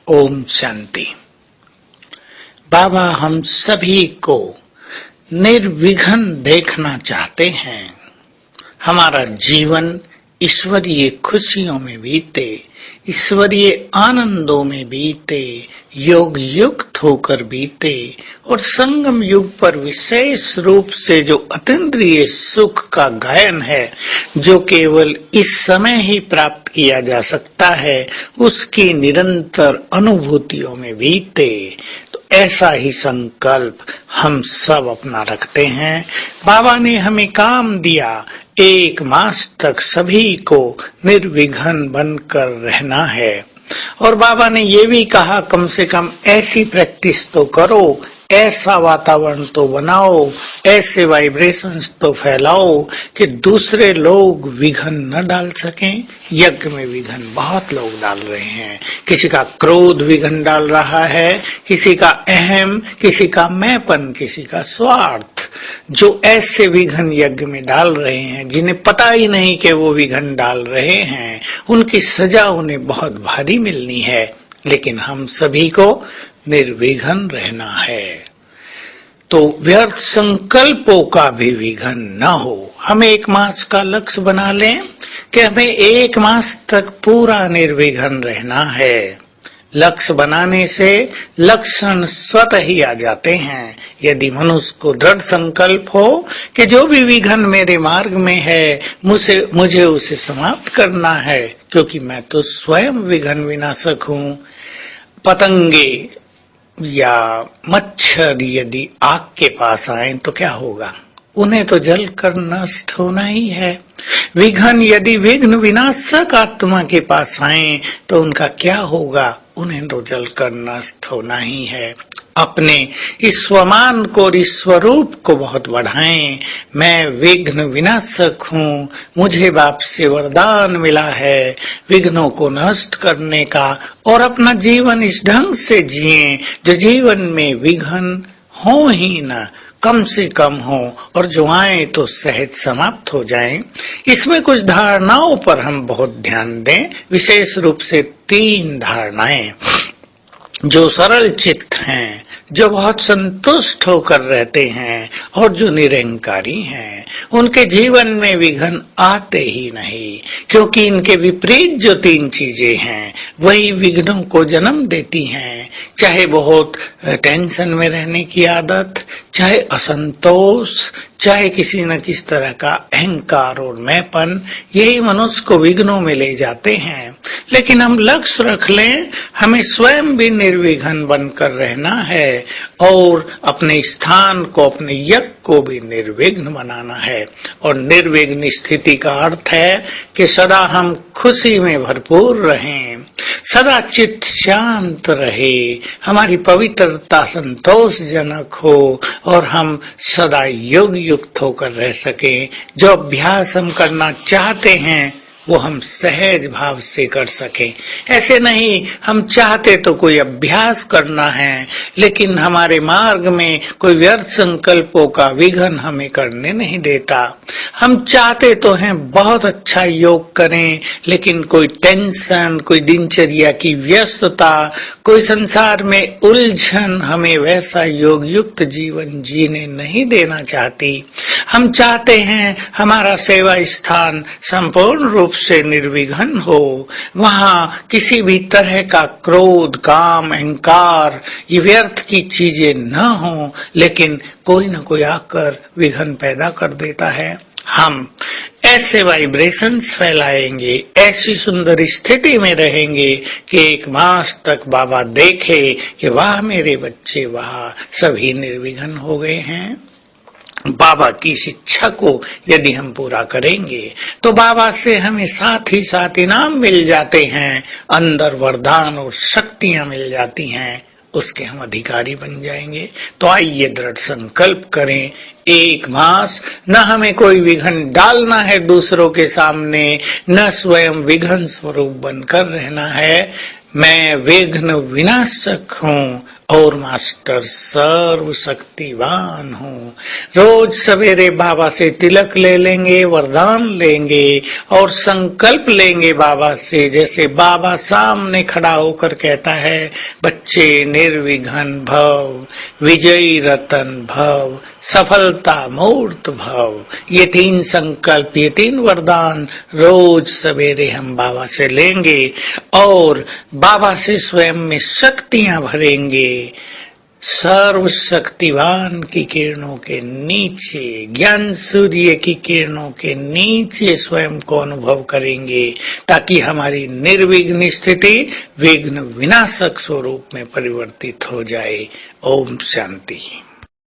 ओम शांति। बाबा हम सभी को निर्विघ्न देखना चाहते हैं। हमारा जीवन ईश्वरीय खुशियों में बीते, ईश्वरीय आनंदों में बीते, योग युक्त होकर बीते और संगम युग पर विशेष रूप से जो अतीन्द्रिय सुख का गायन है, जो केवल इस समय ही प्राप्त किया जा सकता है, उसकी निरंतर अनुभूतियों में बीते। तो ऐसा ही संकल्प हम सब अपना रखते हैं। बाबा ने हमें काम दिया, 1 मास तक सभी को निर्विघ्न बनकर रहना है। और बाबा ने ये भी कहा कम से कम ऐसी प्रैक्टिस तो करो, ऐसा वातावरण तो बनाओ, ऐसे वाइब्रेशंस तो फैलाओ कि दूसरे लोग विघ्न न डाल सकें। यज्ञ में विघ्न बहुत लोग डाल रहे हैं। किसी का क्रोध विघ्न डाल रहा है, किसी का अहम, किसी का मैंपन, किसी का स्वार्थ। जो ऐसे विघ्न यज्ञ में डाल रहे हैं, जिन्हें पता ही नहीं कि वो विघ्न डाल रहे हैं, उनकी सजा उन्हें बहुत भारी मिलनी है। लेकिन हम सभी को निर्विघ्न रहना है, तो व्यर्थ संकल्पों का भी विघ्न न हो। हम 1 मास का लक्ष्य बना लें कि हमें 1 मास तक पूरा निर्विघ्न रहना है। लक्ष्य बनाने से लक्षण स्वतः ही आ जाते हैं। यदि मनुष्य को दृढ़ संकल्प हो कि जो भी विघ्न मेरे मार्ग में है, मुझे उसे समाप्त करना है, क्योंकि मैं तो स्वयं विघ्न विनाशक हूँ। पतंगे या मच्छर यदि आग के पास आए तो क्या होगा? उन्हें तो जलकर नष्ट होना ही है। विघ्न यदि विघ्न विनाशक आत्मा के पास आए तो उनका क्या होगा? उन्हें तो जलकर नष्ट होना ही है। अपने इस स्वमान को और इस स्वरूप को बहुत बढ़ाएं। मैं विघ्न विनाशक हूँ, मुझे बाप से वरदान मिला है विघ्नों को नष्ट करने का, और अपना जीवन इस ढंग से जिएं जो जीवन में विघ्न हो ही न, कम से कम हो, और जो आए तो सहज समाप्त हो जाएं। इसमें कुछ धारणाओं पर हम बहुत ध्यान दें, विशेष रूप से 3 धारणाएं जो सरल चित्त हैं, जो बहुत संतुष्ट होकर रहते हैं और जो निरंकारी हैं। उनके जीवन में विघ्न आते ही नहीं, क्योंकि इनके विपरीत जो 3 चीजें हैं वही विघ्नों को जन्म देती हैं। चाहे बहुत टेंशन में रहने की आदत, चाहे असंतोष, चाहे किसी न किसी तरह का अहंकार और मैंपन, यही मनुष्य को विघ्नों में ले जाते हैं। लेकिन हम लक्ष्य रख लें, हमें स्वयं भी निर्विघ्न बनकर रहना है और अपने स्थान को, अपने यज्ञ को भी निर्विघ्न बनाना है। और निर्विघ्न स्थिति का अर्थ है कि सदा हम खुशी में भरपूर रहें, सदा चित्त शांत रहे, हमारी पवित्रता संतोषजनक हो और हम सदा योग युक्त होकर रह सकें। जो अभ्यास हम करना चाहते हैं वो हम सहज भाव से कर सकें। ऐसे नहीं हम चाहते तो कोई अभ्यास करना है, लेकिन हमारे मार्ग में कोई व्यर्थ संकल्पों का विघ्न हमें करने नहीं देता। हम चाहते तो हैं बहुत अच्छा योग करें, लेकिन कोई टेंशन, कोई दिनचर्या की व्यस्तता, कोई संसार में उलझन हमें वैसा योग युक्त जीवन जीने नहीं देना चाहती। हम चाहते हैं हमारा सेवा स्थान संपूर्ण रूप से निर्विघ्न हो, वहाँ किसी भी तरह का क्रोध, काम, अहंकार, ये व्यर्थ की चीजें न हो, लेकिन कोई न कोई आकर विघ्न पैदा कर देता है। हम ऐसे वाइब्रेशंस फैलाएंगे, ऐसी सुंदर स्थिति में रहेंगे कि 1 मास तक बाबा देखे कि वाह मेरे बच्चे, वाह सभी निर्विघ्न हो गए हैं। बाबा की शिक्षा को यदि हम पूरा करेंगे तो बाबा से हमें साथ ही साथ इनाम मिल जाते हैं, अंदर वरदान और शक्तियां मिल जाती हैं, उसके हम अधिकारी बन जाएंगे। तो आइए दृढ़ संकल्प करें, एक मास, न हमें कोई विघन डालना है दूसरों के सामने, न स्वयं विघन स्वरूप बनकर रहना है। मैं विघ्न विनाशक हूँ और मास्टर सर्व शक्तिवान हूँ। रोज सवेरे बाबा से तिलक ले लेंगे, वरदान लेंगे और संकल्प लेंगे बाबा से। जैसे बाबा सामने खड़ा होकर कहता है, बच्चे निर्विघ्न भव, विजयी रतन भव, सफलता मूर्त भव। ये 3 संकल्प, ये 3 वरदान रोज सवेरे हम बाबा से लेंगे और बाबा से स्वयं में शक्तियां भरेंगे। सर्व शक्तिवान की किरणों के नीचे, ज्ञान सूर्य की किरणों के नीचे स्वयं को अनुभव करेंगे, ताकि हमारी निर्विघ्न स्थिति विघ्न विनाशक स्वरूप में परिवर्तित हो जाए। ओम शांति।